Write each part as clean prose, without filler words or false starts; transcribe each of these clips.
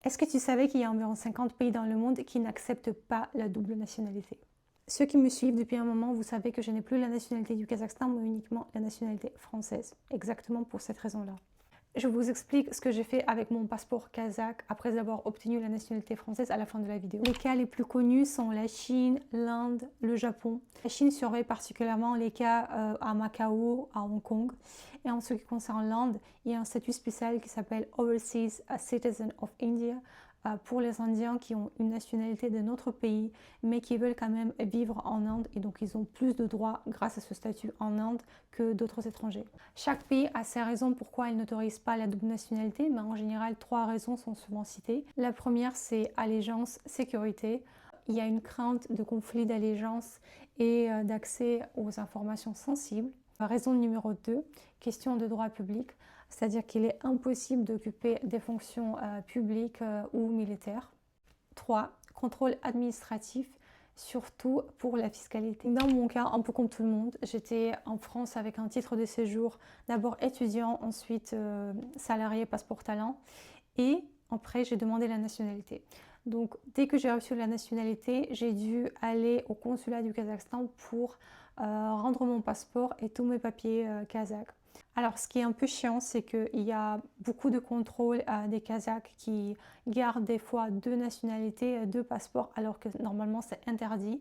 Est-ce que tu savais qu'il y a environ 50 pays dans le monde qui n'acceptent pas la double nationalité? Ceux qui me suivent depuis un moment, vous savez que je n'ai plus la nationalité du Kazakhstan, mais uniquement la nationalité française, exactement pour cette raison-là. Je vous explique ce que j'ai fait avec mon passeport kazakh après avoir obtenu la nationalité française à la fin de la vidéo. Les cas les plus connus sont la Chine, l'Inde, le Japon. La Chine surveille particulièrement les cas à Macao, à Hong Kong. Et en ce qui concerne l'Inde, il y a un statut spécial qui s'appelle Overseas Citizen of India pour les Indiens qui ont une nationalité d'un autre pays, mais qui veulent quand même vivre en Inde, et donc ils ont plus de droits grâce à ce statut en Inde que d'autres étrangers. Chaque pays a ses raisons pourquoi il n'autorise pas la double nationalité, mais en général, 3 raisons sont souvent citées. La première, c'est allégeance, sécurité. Il y a une crainte de conflit d'allégeance et d'accès aux informations sensibles. Raison numéro 2, question de droit public, c'est-à-dire qu'il est impossible d'occuper des fonctions publiques ou militaires. 3, contrôle administratif, surtout pour la fiscalité. Dans mon cas, un peu comme tout le monde, j'étais en France avec un titre de séjour, d'abord étudiant, ensuite salarié passeport talent, et après j'ai demandé la nationalité. Donc dès que j'ai reçu la nationalité, j'ai dû aller au consulat du Kazakhstan pour rendre mon passeport et tous mes papiers kazakhs. Alors, ce qui est un peu chiant, c'est qu'il y a beaucoup de contrôles des Kazakhs qui gardent des fois 2 nationalités, 2 passeports, alors que normalement c'est interdit.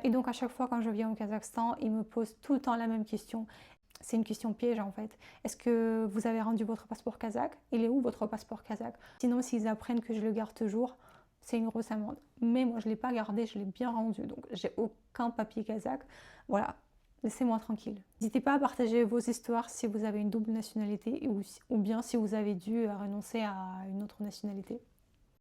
Et donc, à chaque fois quand je viens au Kazakhstan, ils me posent tout le temps la même question. C'est une question piège en fait. Est-ce que vous avez rendu votre passeport kazakh? Il est où votre passeport kazakh? Sinon, s'ils apprennent que je le garde toujours, c'est une grosse amende. Mais moi, je ne l'ai pas gardé, je l'ai bien rendu. Donc, j'ai aucun papier kazakh. Voilà. Laissez-moi tranquille. N'hésitez pas à partager vos histoires si vous avez une double nationalité ou bien si vous avez dû renoncer à une autre nationalité.